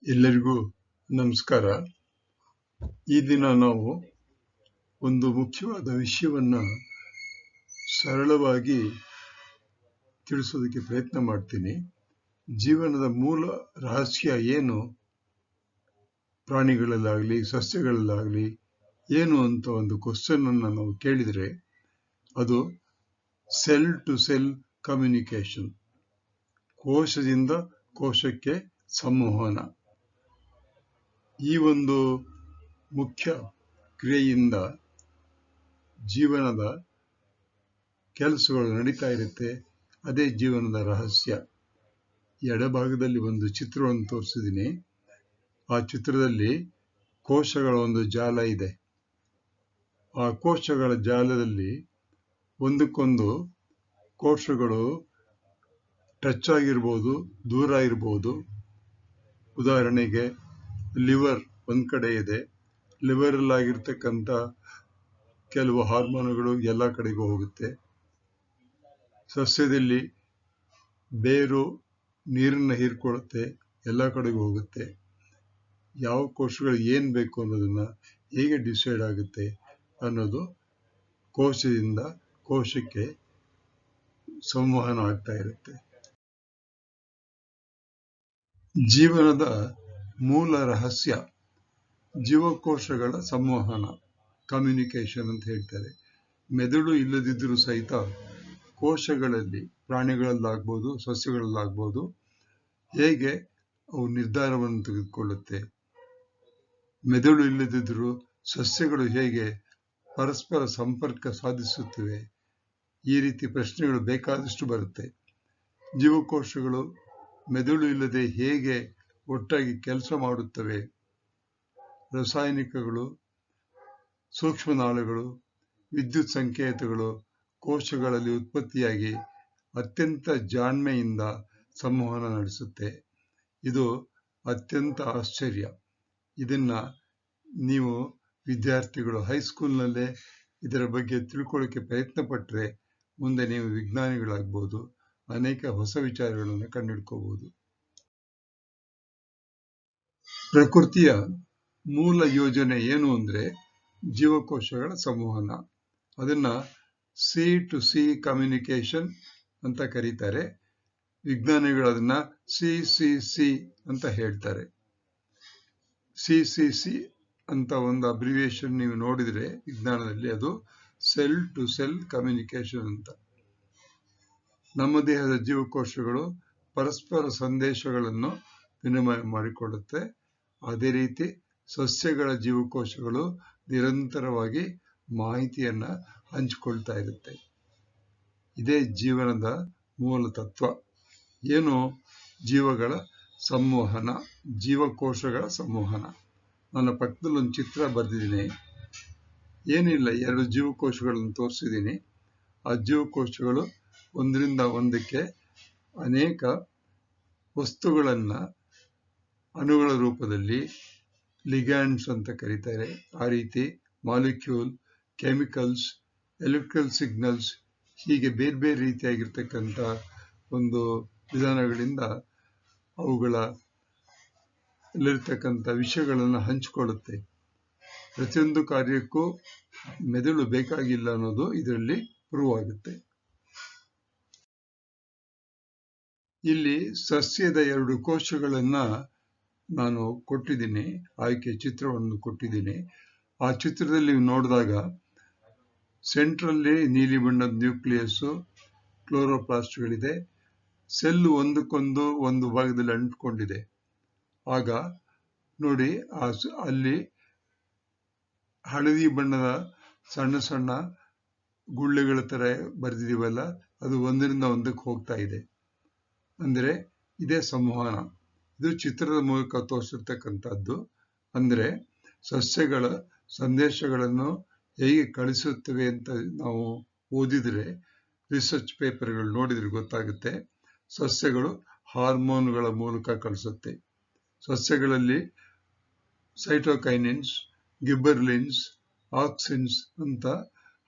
ಎಲ್ಲರಿಗೂ ನಮಸ್ಕಾರ. ಈ ದಿನ ನಾವು ಒಂದು ಮುಖ್ಯವಾದ ವಿಷಯವನ್ನ ಸರಳವಾಗಿ ತಿಳಿಸೋದಕ್ಕೆ ಪ್ರಯತ್ನ ಮಾಡ್ತೀನಿ. ಜೀವನದ ಮೂಲ ರಹಸ್ಯ ಏನು, ಪ್ರಾಣಿಗಳಲ್ಲಾಗಲಿ ಸಸ್ಯಗಳಲ್ಲಾಗಲಿ ಏನು ಅಂತ ಒಂದು ಕ್ವಶನ್ ಅನ್ನ ನಾವು ಕೇಳಿದರೆ ಅದು ಸೆಲ್ ಟು ಸೆಲ್ ಕಮ್ಯುನಿಕೇಶನ್, ಕೋಶದಿಂದ ಕೋಶಕ್ಕೆ ಸಂವಹನ. ಈ ಒಂದು ಮುಖ್ಯ ಕ್ರಿಯೆಯಿಂದ ಜೀವನದ ಕೆಲಸಗಳು ನಡೀತಾ ಇರುತ್ತೆ. ಅದೇ ಜೀವನದ ರಹಸ್ಯ. ಎಡಭಾಗದಲ್ಲಿ ಒಂದು ಚಿತ್ರವನ್ನು ತೋರಿಸಿದ್ದೀನಿ. ಆ ಚಿತ್ರದಲ್ಲಿ ಕೋಶಗಳ ಒಂದು ಜಾಲ ಇದೆ. ಆ ಕೋಶಗಳ ಜಾಲದಲ್ಲಿ ಒಂದಕ್ಕೊಂದು ಕೋಶಗಳು ಟಚ್ ಆಗಿರ್ಬೋದು, ದೂರ ಇರ್ಬೋದು. ಉದಾಹರಣೆಗೆ ಲಿವರ್ ಒಂದ್ ಕಡೆ ಇದೆ. ಲಿವರ್ ಆಗಿರ್ತಕ್ಕಂಥ ಕೆಲವು ಹಾರ್ಮೋನುಗಳು ಎಲ್ಲ ಕಡೆಗೂ ಹೋಗುತ್ತೆ. ಸಸ್ಯದಲ್ಲಿ ಬೇರು ನೀರನ್ನ ಹೀರ್ಕೊಳ್ಳುತ್ತೆ, ಎಲ್ಲ ಕಡೆಗೂ ಹೋಗುತ್ತೆ. ಯಾವ ಕೋಶಗಳು ಏನ್ ಬೇಕು ಅನ್ನೋದನ್ನ ಹೇಗೆ ಡಿಸೈಡ್ ಆಗುತ್ತೆ ಅನ್ನೋದು ಕೋಶದಿಂದ ಕೋಶಕ್ಕೆ ಸಂವಹನ ಆಗ್ತಾ ಇರುತ್ತೆ. ಜೀವನದ ಮೂಲ ರಹಸ್ಯ ಜೀವಕೋಶಗಳ ಸಂವಹನ, ಕಮ್ಯುನಿಕೇಶನ್ ಅಂತ ಹೇಳ್ತಾರೆ. ಮೆದುಳು ಇಲ್ಲದಿದ್ದರೂ ಸಹಿತ ಕೋಶಗಳಲ್ಲಿ, ಪ್ರಾಣಿಗಳಲ್ಲಾಗ್ಬೋದು ಸಸ್ಯಗಳಲ್ಲಾಗ್ಬೋದು, ಹೇಗೆ ಅವು ನಿರ್ಧಾರವನ್ನು ತೆಗೆದುಕೊಳ್ಳುತ್ತೆ. ಮೆದುಳು ಇಲ್ಲದಿದ್ದರೂ ಸಸ್ಯಗಳು ಹೇಗೆ ಪರಸ್ಪರ ಸಂಪರ್ಕ ಸಾಧಿಸುತ್ತವೆ. ಈ ರೀತಿ ಪ್ರಶ್ನೆಗಳು ಬೇಕಾದಷ್ಟು ಬರುತ್ತೆ. ಜೀವಕೋಶಗಳು ಮೆದುಳು ಇಲ್ಲದೆ ಹೇಗೆ ಒಟ್ಟಾಗಿ ಕೆಲಸ ಮಾಡುತ್ತವೆ. ರಾಸಾಯನಿಕಗಳು, ಸೂಕ್ಷ್ಮನಾಳಗಳು, ವಿದ್ಯುತ್ ಸಂಕೇತಗಳು ಕೋಶಗಳಲ್ಲಿ ಉತ್ಪತ್ತಿಯಾಗಿ ಅತ್ಯಂತ ಜಾಣ್ಮೆಯಿಂದ ಸಂವಹನ ನಡೆಸುತ್ತೆ. ಇದು ಅತ್ಯಂತ ಆಶ್ಚರ್ಯ. ಇದನ್ನ ನೀವು ವಿದ್ಯಾರ್ಥಿಗಳು ಹೈಸ್ಕೂಲ್ನಲ್ಲೇ ಇದರ ಬಗ್ಗೆ ತಿಳ್ಕೊಳ್ಳೋಕೆ ಪ್ರಯತ್ನ ಪಟ್ಟರೆ ಮುಂದೆ ನೀವು ವಿಜ್ಞಾನಿಗಳಾಗ್ಬೋದು, ಅನೇಕ ಹೊಸ ವಿಚಾರಗಳನ್ನು ಕಂಡುಹಿಡ್ಕೋಬಹುದು. ಪ್ರಕೃತಿಯ ಮೂಲ ಯೋಜನೆ ಏನು ಅಂದ್ರೆ ಜೀವಕೋಶಗಳ ಸಂವಹನ. ಅದನ್ನ ಸಿ ಟು ಸಿ ಕಮ್ಯುನಿಕೇಶನ್ ಅಂತ ಕರೀತಾರೆ. ವಿಜ್ಞಾನಿಗಳು ಅದನ್ನ CCC ಅಂತ ಹೇಳ್ತಾರೆ. CCC ಅಂತ ಒಂದು ಅಬ್ರಿವಿಯೇಷನ್ ನೀವು ನೋಡಿದ್ರೆ ವಿಜ್ಞಾನದಲ್ಲಿ ಅದು ಸೆಲ್ ಟು ಸೆಲ್ ಕಮ್ಯುನಿಕೇಶನ್ ಅಂತ. ನಮ್ಮ ದೇಹದ ಜೀವಕೋಶಗಳು ಪರಸ್ಪರ ಸಂದೇಶಗಳನ್ನು ವಿನಿಮಯ ಮಾಡಿಕೊಳ್ಳುತ್ತೆ. ಅದೇ ರೀತಿ ಸಸ್ಯಗಳ ಜೀವಕೋಶಗಳು ನಿರಂತರವಾಗಿ ಮಾಹಿತಿಯನ್ನ ಹಂಚಿಕೊಳ್ತಾ ಇರುತ್ತೆ. ಇದೇ ಜೀವನದ ಮೂಲ ತತ್ವ. ಏನು ಜೀವಗಳ ಸಂವಹನ, ಜೀವಕೋಶಗಳ ಸಂವಹನ. ನನ್ನ ಪಕ್ಕದಲ್ಲಿ ಒಂದು ಚಿತ್ರ ಬರೆದಿದ್ದೀನಿ. ಏನಿಲ್ಲ, 2 ಜೀವಕೋಶಗಳನ್ನು ತೋರಿಸಿದ್ದೀನಿ. ಆ ಜೀವಕೋಶಗಳು ಒಂದರಿಂದ ಒಂದಕ್ಕೆ ಅನೇಕ ವಸ್ತುಗಳನ್ನ ಅಣುಗಳ ರೂಪದಲ್ಲಿ ಲಿಗ್ಯಾಂಡ್ಸ್ ಅಂತ ಕರೀತಾರೆ. ಆ ರೀತಿ ಮಾಲಿಕ್ಯೂಲ್, ಕೆಮಿಕಲ್ಸ್, ಎಲೆಕ್ಟ್ರಿಕಲ್ ಸಿಗ್ನಲ್ಸ್, ಹೀಗೆ ಬೇರೆ ಬೇರೆ ರೀತಿಯಾಗಿರ್ತಕ್ಕಂಥ ಒಂದು ವಿಧಾನಗಳಿಂದ ಅವುಗಳಲ್ಲಿರ್ತಕ್ಕಂಥ ವಿಷಯಗಳನ್ನು ಹಂಚಿಕೊಳ್ಳುತ್ತೆ. ಪ್ರತಿಯೊಂದು ಕಾರ್ಯಕ್ಕೂ ಮೆದುಳು ಬೇಕಾಗಿಲ್ಲ ಅನ್ನೋದು ಇದರಲ್ಲಿ ಪ್ರೂವ್ ಆಗುತ್ತೆ. ಇಲ್ಲಿ ಸಸ್ಯದ 2 ಕೋಶಗಳನ್ನ ನಾನು ಕೊಟ್ಟಿದ್ದೀನಿ, ಆಯ್ಕೆ ಚಿತ್ರವನ್ನು ಕೊಟ್ಟಿದ್ದೀನಿ. ಆ ಚಿತ್ರದಲ್ಲಿ ನೀವು ನೋಡಿದಾಗ ಸೆಂಟ್ರಲ್ಲಿ ನೀಲಿ ಬಣ್ಣದ ನ್ಯೂಕ್ಲಿಯಸ್, ಕ್ಲೋರೋಪ್ಲಾಸ್ಟ್ಗಳಿದೆ. ಸೆಲ್ ಒಂದಕ್ಕೊಂದು ಒಂದು ಭಾಗದಲ್ಲಿ ಅಂಟ್ಕೊಂಡಿದೆ. ಆಗ ನೋಡಿ, ಅಲ್ಲಿ ಹಳದಿ ಬಣ್ಣದ ಸಣ್ಣ ಸಣ್ಣ ಗುಳ್ಳೆಗಳ ತರ ಬರೆದಿದೀವಲ್ಲ, ಅದು ಒಂದರಿಂದ ಒಂದಕ್ಕೆ ಹೋಗ್ತಾ ಇದೆ. ಅಂದ್ರೆ ಇದೇ ಸಂವಹನ. ಇದು ಚಿತ್ರದ ಮೂಲಕ ತೋರಿಸಿರ್ತಕ್ಕಂಥದ್ದು. ಅಂದ್ರೆ ಸಸ್ಯಗಳ ಸಂದೇಶಗಳನ್ನು ಹೇಗೆ ಕಳಿಸುತ್ತವೆ ಅಂತ ನಾವು ಓದಿದ್ರೆ, ರಿಸರ್ಚ್ ಪೇಪರ್ಗಳು ನೋಡಿದ್ರೆ ಗೊತ್ತಾಗುತ್ತೆ. ಸಸ್ಯಗಳು ಹಾರ್ಮೋನ್ಗಳ ಮೂಲಕ ಕಳಿಸುತ್ತೆ. ಸಸ್ಯಗಳಲ್ಲಿ ಸೈಟೋಕೈನಿನ್ಸ್, ಗಿಬ್ಬರ್ಲಿನ್ಸ್, ಆಕ್ಸಿನ್ಸ್ ಅಂತ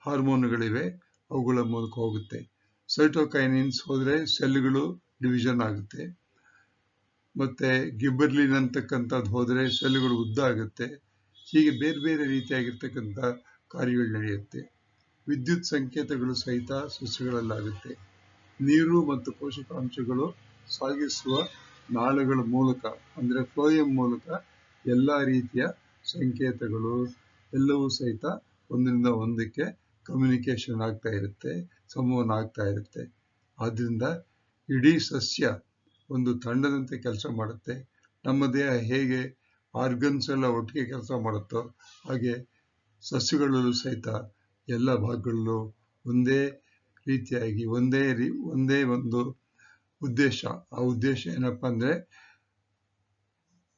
ಹಾರ್ಮೋನ್ಗಳಿವೆ. ಅವುಗಳ ಮೂಲಕ ಹೋಗುತ್ತೆ. ಸೈಟೋಕೈನಿನ್ಸ್ ಹೋದ್ರೆ ಸೆಲ್ಗಳು ಡಿವಿಷನ್ ಆಗುತ್ತೆ. ಮತ್ತೆ ಗಿಬ್ಬರ್ಲಿನ್ ಅಂತಕ್ಕಂಥದ್ದು ಹೋದರೆ ಸೆಲ್ಗಳು ಉದ್ದ ಆಗುತ್ತೆ. ಹೀಗೆ ಬೇರೆ ಬೇರೆ ರೀತಿಯಾಗಿರ್ತಕ್ಕಂಥ ಕಾರ್ಯಗಳು ನಡೆಯುತ್ತೆ. ವಿದ್ಯುತ್ ಸಂಕೇತಗಳು ಸಹಿತ ಸಸ್ಯಗಳಲ್ಲಾಗುತ್ತೆ. ನೀರು ಮತ್ತು ಪೋಷಕಾಂಶಗಳು ಸಾಗಿಸುವ ನಾಳಗಳ ಮೂಲಕ ಅಂದರೆ ಫ್ಲೋಯಂ ಮೂಲಕ ಎಲ್ಲ ರೀತಿಯ ಸಂಕೇತಗಳು ಎಲ್ಲವೂ ಸಹಿತ ಒಂದರಿಂದ ಒಂದಕ್ಕೆ ಕಮ್ಯುನಿಕೇಶನ್ ಆಗ್ತಾ ಇರುತ್ತೆ, ಸಂವಹನ ಆಗ್ತಾ ಇರುತ್ತೆ. ಆದ್ರಿಂದ ಇಡೀ ಸಸ್ಯ ಒಂದು ತಂಡದಂತೆ ಕೆಲಸ ಮಾಡುತ್ತೆ. ನಮ್ಮ ದೇಹ ಹೇಗೆ ಆರ್ಗನ್ಸ್ ಎಲ್ಲ ಒಟ್ಟಿಗೆ ಕೆಲಸ ಮಾಡುತ್ತೋ ಹಾಗೆ ಸಸ್ಯಗಳಲ್ಲೂ ಸಹಿತ ಎಲ್ಲ ಭಾಗಗಳಲ್ಲೂ ಒಂದೇ ರೀತಿಯಾಗಿ ಒಂದೇ ಒಂದು ಉದ್ದೇಶ. ಆ ಉದ್ದೇಶ ಏನಪ್ಪಾ ಅಂದ್ರೆ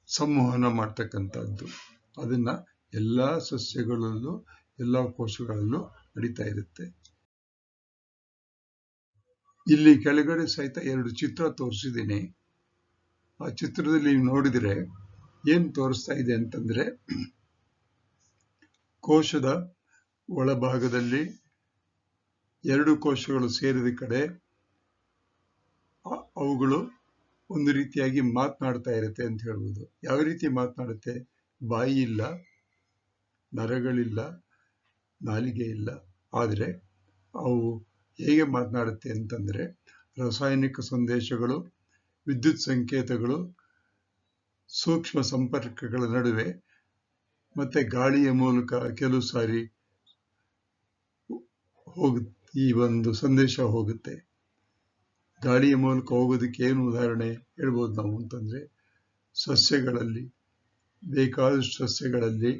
ಸಂವಹನ ಮಾಡ್ತಕ್ಕಂಥದ್ದು. ಅದನ್ನ ಎಲ್ಲಾ ಸಸ್ಯಗಳಲ್ಲೂ ಎಲ್ಲಾ ಕೋಶಗಳಲ್ಲೂ ನಡೀತಾ ಇರುತ್ತೆ. ಇಲ್ಲಿ ಕೆಳಗಡೆ ಸಹಿತ 2 ಚಿತ್ರ ತೋರಿಸಿದ್ದೀನಿ. ಆ ಚಿತ್ರದಲ್ಲಿ ನೀವು ನೋಡಿದ್ರೆ ಏನ್ ತೋರಿಸ್ತಾ ಇದೆ ಅಂತಂದ್ರೆ ಕೋಶದ ಒಳಭಾಗದಲ್ಲಿ 2 ಕೋಶಗಳು ಸೇರಿದ ಕಡೆ ಅವುಗಳು ಒಂದು ರೀತಿಯಾಗಿ ಮಾತನಾಡ್ತಾ ಇರುತ್ತೆ ಅಂತ ಹೇಳ್ಬೋದು. ಯಾವ ರೀತಿ ಮಾತನಾಡುತ್ತೆ? ಬಾಯಿ ಇಲ್ಲ, ನರಗಳಿಲ್ಲ, ನಾಲಿಗೆ ಇಲ್ಲ. ಆದರೆ ಅವು ಹೇಗೆ ಮಾತನಾಡುತ್ತೆ ಅಂತಂದ್ರೆ ರಾಸಾಯನಿಕ ಸಂದೇಶಗಳು, ವಿದ್ಯುತ್ ಸಂಕೇತಗಳು, ಸೂಕ್ಷ್ಮ ಸಂಪರ್ಕಗಳ ನಡುವೆ ಮತ್ತೆ ಗಾಳಿಯ ಮೂಲಕ ಕೆಲವು ಸಾರಿ ಈ ಒಂದು ಸಂದೇಶ ಹೋಗುತ್ತೆ. ಗಾಳಿಯ ಮೂಲಕ ಹೋಗೋದಕ್ಕೆ ಏನು ಉದಾಹರಣೆ ಹೇಳ್ಬೋದು ನಾವು ಅಂತಂದ್ರೆ ಸಸ್ಯಗಳಲ್ಲಿ ಬೇಕಾದಷ್ಟು ಸಸ್ಯಗಳಲ್ಲಿ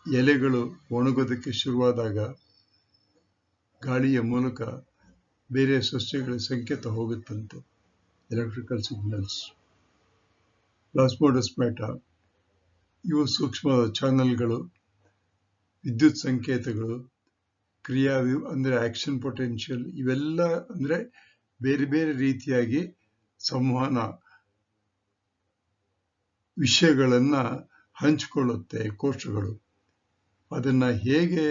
ಎಲೆಗಳು ಒಣಗೋದಕ್ಕೆ ಶುರುವಾದಾಗ ಗಾಳಿಯ ಮೂಲಕ ಬೇರೆ ಸಸ್ಯಗಳ ಸಂಕೇತ ಹೋಗುತ್ತಂತೆ. Electrical signals. ಪ್ಲಾಸ್ಮೋಡೆಸ್ಮಾಟಾ ಇವು ಸೂಕ್ಷ್ಮ ಚಾನಲ್ಗಳು, ವಿದ್ಯುತ್ ಸಂಕೇತಗಳು, ಕ್ರಿಯಾ ಅಂದ್ರೆ ಆಕ್ಷನ್ ಪೊಟೆನ್ಷಿಯಲ್, ಇವೆಲ್ಲ ಅಂದ್ರೆ ಬೇರೆ ಬೇರೆ ರೀತಿಯಾಗಿ ಸಂವಹನ ವಿಷಯಗಳನ್ನ ಹಂಚಿಕೊಳ್ಳುತ್ತೆ ಕೋಶಗಳು. ಅದನ್ನ ಹೇಗೆ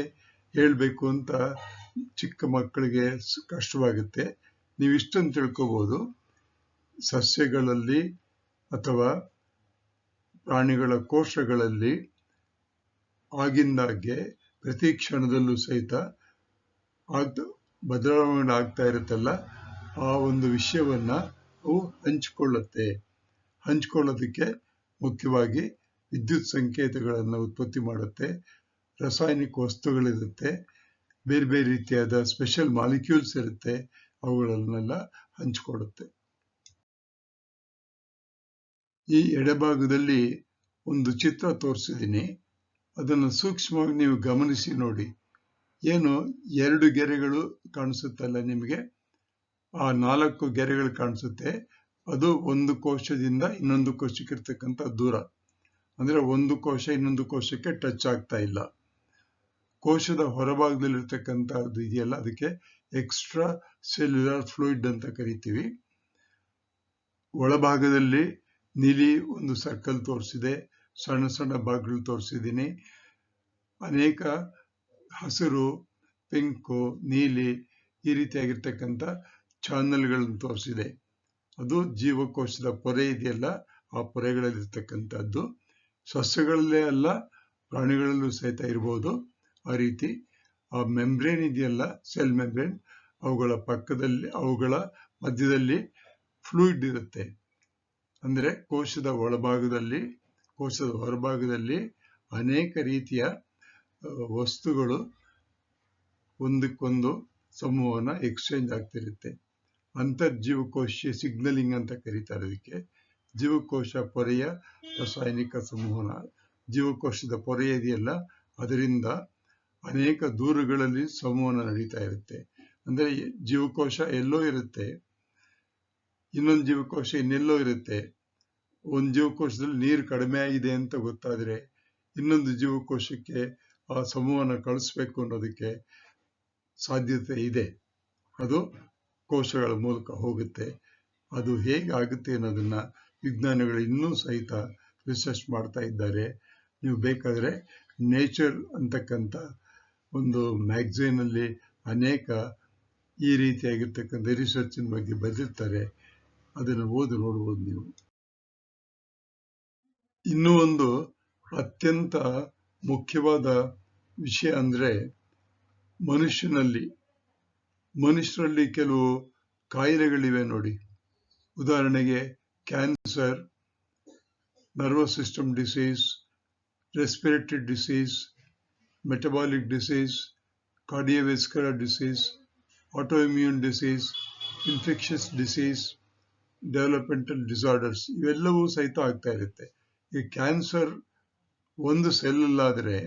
ಹೇಳ್ಬೇಕು ಅಂತ ಚಿಕ್ಕ ಮಕ್ಕಳಿಗೆ ಕಷ್ಟವಾಗುತ್ತೆ. ನೀವು ಇಷ್ಟನ್ನು ತಿಳ್ಕೋಬಹುದು, ಸಸ್ಯಗಳಲ್ಲಿ ಅಥವಾ ಪ್ರಾಣಿಗಳ ಕೋಶಗಳಲ್ಲಿ ಆಗಿಂದಾಗ್ಗೆ ಪ್ರತಿ ಕ್ಷಣದಲ್ಲೂ ಸಹಿತ ಬದಲಾವಣೆ ಆಗ್ತಾ ಇರುತ್ತಲ್ಲ, ಆ ಒಂದು ವಿಷಯವನ್ನ ಅವು ಹಂಚಿಕೊಳ್ಳೋದಕ್ಕೆ ಮುಖ್ಯವಾಗಿ ವಿದ್ಯುತ್ ಸಂಕೇತಗಳನ್ನು ಉತ್ಪತ್ತಿ ಮಾಡುತ್ತೆ. ರಾಸಾಯನಿಕ ವಸ್ತುಗಳಿರುತ್ತೆ, ಬೇರೆ ಬೇರೆ ರೀತಿಯಾದ ಸ್ಪೆಷಲ್ ಮಾಲಿಕ್ಯೂಲ್ಸ್ ಇರುತ್ತೆ, ಅವುಗಳನ್ನೆಲ್ಲ ಹಂಚಿಕೊಳ್ಳುತ್ತೆ. ಈ ಎಡಭಾಗದಲ್ಲಿ ಒಂದು ಚಿತ್ರ ತೋರಿಸಿದ್ದೀನಿ. ಅದನ್ನು ಸೂಕ್ಷ್ಮವಾಗಿ ನೀವು ಗಮನಿಸಿ ನೋಡಿ. ಏನು 2 ಗೆರೆಗಳು ಕಾಣಿಸುತ್ತಲ್ಲ ನಿಮಗೆ, ಆ 4 ಗೆರೆಗಳು ಕಾಣಿಸುತ್ತೆ. ಅದು ಒಂದು ಕೋಶದಿಂದ ಇನ್ನೊಂದು ಕೋಶಕ್ಕೆ ಇರ್ತಕ್ಕಂಥ ದೂರ. ಅಂದ್ರೆ ಒಂದು ಕೋಶ ಇನ್ನೊಂದು ಕೋಶಕ್ಕೆ ಟಚ್ ಆಗ್ತಾ ಇಲ್ಲ. ಕೋಶದ ಹೊರಭಾಗದಲ್ಲಿರ್ತಕ್ಕಂಥದ್ದು ಇದೆಯಲ್ಲ, ಅದಕ್ಕೆ ಎಕ್ಸ್ಟ್ರಾ ಸೆಲ್ಯುಲರ್ ಫ್ಲೂಯಿಡ್ ಅಂತ ಕರಿತೀವಿ. ಒಳಭಾಗದಲ್ಲಿ ನೀಲಿ ಒಂದು ಸರ್ಕಲ್ ತೋರಿಸಿದೆ, ಸಣ್ಣ ಸಣ್ಣ ಭಾಗಗಳು ತೋರಿಸಿದ್ದೀನಿ. ಅನೇಕ ಹಸಿರು, ಪಿಂಕು, ನೀಲಿ ಈ ರೀತಿಯಾಗಿರ್ತಕ್ಕಂಥ ಚಾನಲ್ಗಳನ್ನು ತೋರಿಸಿದೆ. ಅದು ಜೀವಕೋಶದ ಪೊರೆ ಇದೆಯಲ್ಲ, ಆ ಪೊರೆಗಳಲ್ಲಿರ್ತಕ್ಕಂಥದ್ದು. ಸಸ್ಯಗಳಲ್ಲೇ ಅಲ್ಲ, ಪ್ರಾಣಿಗಳಲ್ಲೂ ಸಹಿತ ಇರಬಹುದು ಆ ರೀತಿ. ಆ ಮೆಂಬ್ರೇನ್ ಇದೆಯಲ್ಲ, ಸೆಲ್ ಮೆಂಬ್ರೇನ್, ಅವುಗಳ ಮಧ್ಯದಲ್ಲಿ ಫ್ಲೂಯಿಡ್ ಇರುತ್ತೆ. ಅಂದ್ರೆ ಕೋಶದ ಒಳಭಾಗದಲ್ಲಿ, ಕೋಶದ ಹೊರಭಾಗದಲ್ಲಿ ಅನೇಕ ರೀತಿಯ ವಸ್ತುಗಳು ಒಂದಕ್ಕೊಂದು ಸಂವಹನ ಎಕ್ಸ್ಚೇಂಜ್ ಆಗ್ತಿರುತ್ತೆ. ಅಂತರ್ಜೀವಕೋಶೀಯ ಸಿಗ್ನಲಿಂಗ್ ಅಂತ ಕರೀತಾರೆ ಅದಕ್ಕೆ. ಜೀವಕೋಶ ಪೊರೆಯ ರಾಸಾಯನಿಕ ಸಂವಹನ. ಜೀವಕೋಶದ ಪೊರೆ ಇದೆಯಲ್ಲ, ಅದರಿಂದ ಅನೇಕ ದೂರಗಳಲ್ಲಿ ಸಂವಹನ ನಡೀತಾ ಇರುತ್ತೆ. ಅಂದ್ರೆ ಜೀವಕೋಶ ಎಲ್ಲೋ ಇರುತ್ತೆ, ಇನ್ನೊಂದು ಜೀವಕೋಶ ಇನ್ನೆಲ್ಲೋ ಇರುತ್ತೆ. ಒಂದು ಜೀವಕೋಶದಲ್ಲಿ ನೀರು ಕಡಿಮೆ ಆಗಿದೆ ಅಂತ ಗೊತ್ತಾದ್ರೆ ಇನ್ನೊಂದು ಜೀವಕೋಶಕ್ಕೆ ಆ ಸಂವಹನ ಕಳಿಸ್ಬೇಕು ಅನ್ನೋದಕ್ಕೆ ಸಾಧ್ಯತೆ ಇದೆ. ಅದು ಕೋಶಗಳ ಮೂಲಕ ಹೋಗುತ್ತೆ. ಅದು ಹೇಗೆ ಆಗುತ್ತೆ ಅನ್ನೋದನ್ನ ವಿಜ್ಞಾನಿಗಳು ಇನ್ನೂ ಸಹಿತ ರಿಸರ್ಚ್ ಮಾಡ್ತಾ ಇದ್ದಾರೆ. ನೀವು ಬೇಕಾದ್ರೆ ನೇಚರ್ ಅಂತಕ್ಕಂಥ ಒಂದು ಮ್ಯಾಗಝೈನ್ ಅಲ್ಲಿ ಅನೇಕ ಈ ರೀತಿಯಾಗಿರ್ತಕ್ಕಂಥ ರಿಸರ್ಚಿನ ಬಗ್ಗೆ ಬರೆದಿರ್ತಾರೆ. ಅದನ್ನು ಓದಿ ನೋಡ್ಬೋದು ನೀವು. ಇನ್ನೂ ಒಂದು ಅತ್ಯಂತ ಮುಖ್ಯವಾದ ವಿಷಯ ಅಂದ್ರೆ ಮನುಷ್ಯರಲ್ಲಿ ಕೆಲವು ಕಾಯಿಲೆಗಳಿವೆ ನೋಡಿ. ಉದಾಹರಣೆಗೆ cancer, nervous system disease, respiratory disease, metabolic disease, cardiovascular disease, autoimmune disease, infectious disease, developmental disorders, ಇವೆಲ್ಲವೂ ಸಹಿತ ಆಗ್ತಾ ಇರುತ್ತೆ. ಈ ಕ್ಯಾನ್ಸರ್ ಒಂದು ಸೆಲ್ ಅಲ್ಲಾದ್ರೆ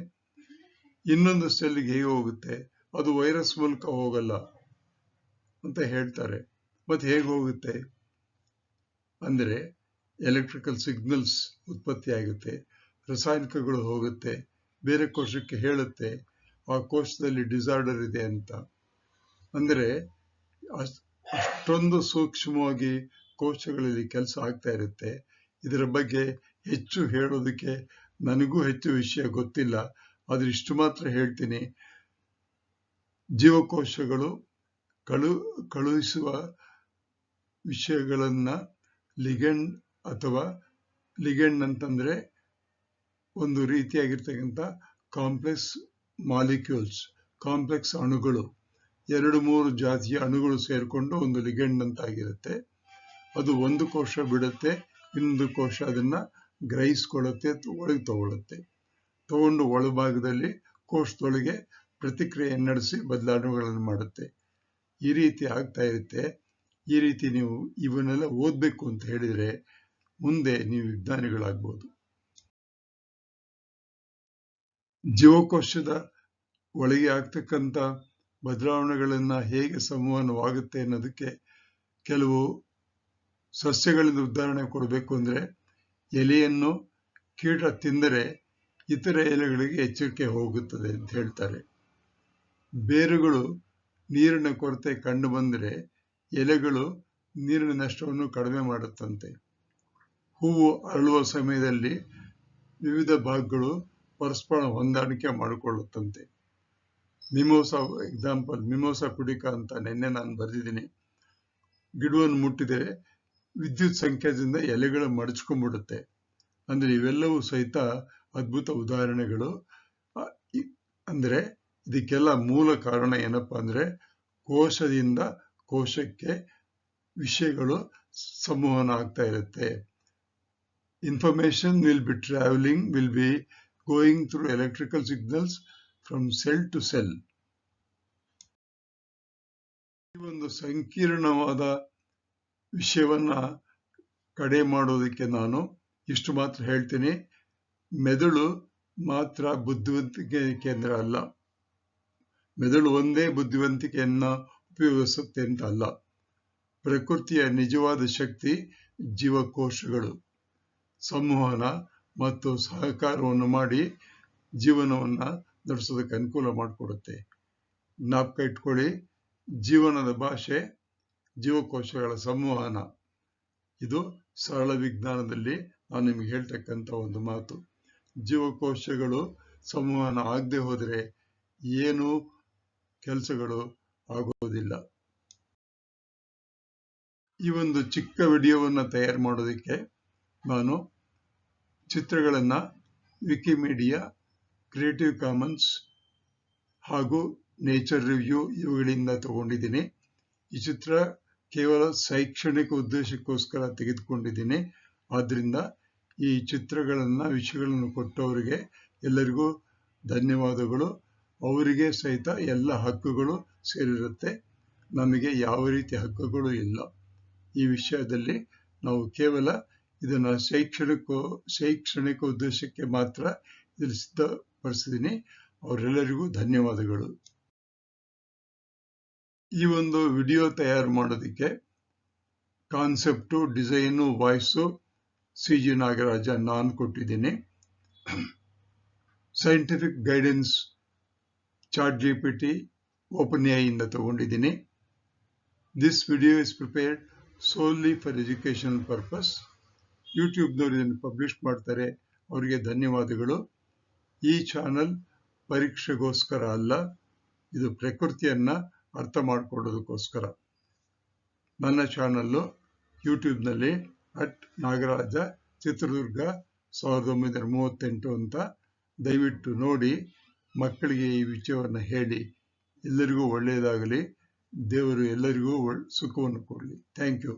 ಇನ್ನೊಂದು ಸೆಲ್ಗೆ ಹೇಗೆ ಹೋಗುತ್ತೆ? ಅದು ವೈರಸ್ ಮೂಲಕ ಹೋಗಲ್ಲ ಅಂತ ಹೇಳ್ತಾರೆ. ಮತ್ತೆ ಹೇಗೆ ಹೋಗುತ್ತೆ ಅಂದ್ರೆ ಎಲೆಕ್ಟ್ರಿಕಲ್ ಸಿಗ್ನಲ್ಸ್ ಉತ್ಪತ್ತಿ ಆಗುತ್ತೆ, ರಾಸಾಯನಿಕಗಳು ಹೋಗುತ್ತೆ, ಬೇರೆ ಕೋಶಕ್ಕೆ ಹೇಳುತ್ತೆ ಆ ಕೋಶದಲ್ಲಿ ಡಿಸಾರ್ಡರ್ ಇದೆ ಅಂತ. ಅಂದ್ರೆ ಅಷ್ಟೊಂದು ಸೂಕ್ಷ್ಮವಾಗಿ ಕೋಶಗಳಲ್ಲಿ ಕೆಲಸ ಆಗ್ತಾ ಇರುತ್ತೆ. ಇದರ ಬಗ್ಗೆ ಹೆಚ್ಚು ಹೇಳೋದಕ್ಕೆ ನನಗೂ ಹೆಚ್ಚು ವಿಷಯ ಗೊತ್ತಿಲ್ಲ, ಆದ್ರೆ ಇಷ್ಟು ಮಾತ್ರ ಹೇಳ್ತೀನಿ. ಜೀವಕೋಶಗಳು ಕಳುಹಿಸುವ ವಿಷಯಗಳನ್ನ ಲಿಗೆಂಡ್ ಅಥವಾ ಲಿಗೆಂಡ್ ಅಂತಂದ್ರೆ ಒಂದು ರೀತಿಯಾಗಿರ್ತಕ್ಕಂಥ ಕಾಂಪ್ಲೆಕ್ಸ್ ಮಾಲಿಕ್ಯೂಲ್ಸ್, ಕಾಂಪ್ಲೆಕ್ಸ್ ಅಣುಗಳು, 2-3 ಜಾತಿಯ ಅಣುಗಳು ಸೇರ್ಕೊಂಡು ಒಂದು ಲಿಗೆಂಡ್ ಅಂತ ಆಗಿರುತ್ತೆ. ಅದು ಒಂದು ಕೋಶ ಬಿಡುತ್ತೆ, ಇನ್ನೊಂದು ಕೋಶ ಅದನ್ನ ಗ್ರಹಿಸ್ಕೊಳ್ಳುತ್ತೆ, ಒಳಗೆ ತಗೊಂಡು ಒಳಭಾಗದಲ್ಲಿ ಕೋಶದೊಳಗೆ ಪ್ರತಿಕ್ರಿಯೆ ನಡೆಸಿ ಬದಲಾವಣೆಗಳನ್ನು ಮಾಡುತ್ತೆ. ಈ ರೀತಿ ಆಗ್ತಾ ಇರುತ್ತೆ. ಈ ರೀತಿ ನೀವು ಇವನ್ನೆಲ್ಲ ಓದ್ಬೇಕು ಅಂತ ಹೇಳಿದ್ರೆ ಮುಂದೆ ನೀವು ವಿಜ್ಞಾನಿಗಳಾಗ್ಬೋದು. ಜೀವಕೋಶದ ಒಳಗೆ ಆಗ್ತಕ್ಕಂಥ ಬದಲಾವಣೆಗಳನ್ನ ಹೇಗೆ ಸಂವಹನವಾಗುತ್ತೆ ಅನ್ನೋದಕ್ಕೆ ಕೆಲವು ಸಸ್ಯಗಳಿಂದ ಉದಾಹರಣೆ ಕೊಡಬೇಕು ಅಂದ್ರೆ, ಎಲೆಯನ್ನು ಕೀಟ ತಿಂದರೆ ಇತರ ಎಲೆಗಳಿಗೆ ಎಚ್ಚರಿಕೆ ಹೋಗುತ್ತದೆ ಅಂತ ಹೇಳ್ತಾರೆ. ಬೇರುಗಳು ನೀರಿನ ಕೊರತೆ ಕಂಡು ಬಂದರೆ ಎಲೆಗಳು ನೀರಿನ ನಷ್ಟವನ್ನು ಕಡಿಮೆ ಮಾಡುತ್ತಂತೆ. ಹೂವು ಅರಳುವ ಸಮಯದಲ್ಲಿ ವಿವಿಧ ಭಾಗಗಳು ಪರಸ್ಪರ ಹೊಂದಾಣಿಕೆ ಮಾಡಿಕೊಳ್ಳುತ್ತಂತೆ. ಮಿಮೋಸಾ ಪುಡಿಕ ಅಂತ ನಿನ್ನೆ ನಾನು ಬರೆದಿದ್ದೀನಿ. ಗಿಡವನ್ನು ಮುಟ್ಟಿದರೆ ವಿದ್ಯುತ್ ಸಂಕೇತದಿಂದ ಎಲೆಗಳು ಮಡಚ್ಕೊಂಡ್ಬಿಡುತ್ತೆ. ಅಂದ್ರೆ ಇವೆಲ್ಲವೂ ಸಹಿತ ಅದ್ಭುತ ಉದಾಹರಣೆಗಳು. ಅಂದ್ರೆ ಇದಕ್ಕೆಲ್ಲ ಮೂಲ ಕಾರಣ ಏನಪ್ಪಾ ಅಂದ್ರೆ ಕೋಶದಿಂದ ಕೋಶಕ್ಕೆ ವಿಷಯಗಳು ಸಂವಹನ ಆಗ್ತಾ ಇರುತ್ತೆ. Information will be going through electrical signals from cell to cell. ಈ ಒಂದು ಸಂಕೀರ್ಣವಾದ ವಿಷಯವನ್ನ ಕಡೆ ಮಾಡೋದಕ್ಕೆ ನಾನು ಇಷ್ಟು ಮಾತ್ರ ಹೇಳ್ತೀನಿ. ಮೆದುಳು ಮಾತ್ರ ಬುದ್ಧಿವಂತಿಕೆ ಕೇಂದ್ರ ಅಲ್ಲ, ಮೆದುಳು ಒಂದೇ ಬುದ್ಧಿವಂತಿಕೆಯನ್ನ ಉಪಯೋಗಿಸುತ್ತೆ ಅಂತ ಅಲ್ಲ. ಪ್ರಕೃತಿಯ ನಿಜವಾದ ಶಕ್ತಿ ಜೀವಕೋಶಗಳು ಸಂವಹನ ಮತ್ತು ಸಹಕಾರವನ್ನು ಮಾಡಿ ಜೀವನವನ್ನ ನಡೆಸೋದಕ್ಕೆ ಅನುಕೂಲ ಮಾಡಿಕೊಡುತ್ತೆ. ಜ್ಞಾಪಕ ಇಟ್ಕೊಳ್ಳಿ, ಜೀವನದ ಭಾಷೆ ಜೀವಕೋಶಗಳ ಸಂವಹನ. ಇದು ಸರಳ ವಿಜ್ಞಾನದಲ್ಲಿ ನಾನು ನಿಮಗೆ ಹೇಳ್ತಕ್ಕಂಥ ಒಂದು ಮಾತು. ಜೀವಕೋಶಗಳು ಸಂವಹನ ಆಗದೆ ಹೋದ್ರೆ ಏನು ಕೆಲಸಗಳು ಆಗೋದಿಲ್ಲ. ಈ ಒಂದು ಚಿಕ್ಕ ವಿಡಿಯೋವನ್ನು ತಯಾರು ಮಾಡೋದಕ್ಕೆ ನಾನು ಚಿತ್ರಗಳನ್ನ ವಿಕಿಮೀಡಿಯಾ, ಕ್ರಿಯೇಟಿವ್ ಕಾಮನ್ಸ್ ಹಾಗೂ ನೇಚರ್ ರಿವ್ಯೂ ಇವುಗಳಿಂದ ತಗೊಂಡಿದ್ದೀನಿ. ಈ ಚಿತ್ರ ಕೇವಲ ಶೈಕ್ಷಣಿಕ ಉದ್ದೇಶಕ್ಕೋಸ್ಕರ ತೆಗೆದುಕೊಂಡಿದ್ದೀನಿ. ಆದ್ರಿಂದ ಈ ವಿಷಯಗಳನ್ನು ಕೊಟ್ಟವರಿಗೆ ಎಲ್ಲರಿಗೂ ಧನ್ಯವಾದಗಳು. ಅವರಿಗೆ ಸಹಿತ ಎಲ್ಲ ಹಕ್ಕುಗಳು ಸೇರಿರುತ್ತೆ, ನಮಗೆ ಯಾವ ರೀತಿಯ ಹಕ್ಕುಗಳು ಇಲ್ಲ. ಈ ವಿಷಯದಲ್ಲಿ ನಾವು ಕೇವಲ ಇದನ್ನ ಶೈಕ್ಷಣಿಕ ಉದ್ದೇಶಕ್ಕೆ ಮಾತ್ರ ಇದನ್ನು ಸಿದ್ಧಪಡಿಸಿದ್ದೀನಿ. ಅವರೆಲ್ಲರಿಗೂ ಧನ್ಯವಾದಗಳು. ಈ ಒಂದು ವಿಡಿಯೋ ತಯಾರು ಮಾಡೋದಕ್ಕೆ concept, design, voice CG Nagaraja ನಾನು ಕೊಟ್ಟಿದ್ದೀನಿ. ಸೈಂಟಿಫಿಕ್ ಗೈಡೆನ್ಸ್ ChatGPT, OpenAI ಇಂದ ತಗೊಂಡಿದ್ದೀನಿ. This video is prepared solely for educational purpose. ಯೂಟ್ಯೂಬ್ನವರು ಇದನ್ನು ಪಬ್ಲಿಷ್ ಮಾಡ್ತಾರೆ, ಅವರಿಗೆ ಧನ್ಯವಾದಗಳು. ಈ ಚಾನಲ್ ಪರೀಕ್ಷೆಗೋಸ್ಕರ ಅಲ್ಲ, ಇದು ಪ್ರಕೃತಿಯನ್ನ ಅರ್ಥ ಮಾಡಿಕೊಳ್ಳೋದಕ್ಕೋಸ್ಕರ. ನನ್ನ ಚಾನಲ್ಲು ಯೂಟ್ಯೂಬ್ನಲ್ಲಿ @ನಾಗರಾಜ ಚಿತ್ರದುರ್ಗ 1938 ಅಂತ ದಯವಿಟ್ಟು ನೋಡಿ ಮಕ್ಕಳಿಗೆ ಈ ವಿಷಯವನ್ನು ಹೇಳಿ. ಎಲ್ಲರಿಗೂ ಒಳ್ಳೆಯದಾಗಲಿ. ದೇವರು ಎಲ್ಲರಿಗೂ ಸುಖವನ್ನು ಕೊಡಲಿ. Thank you.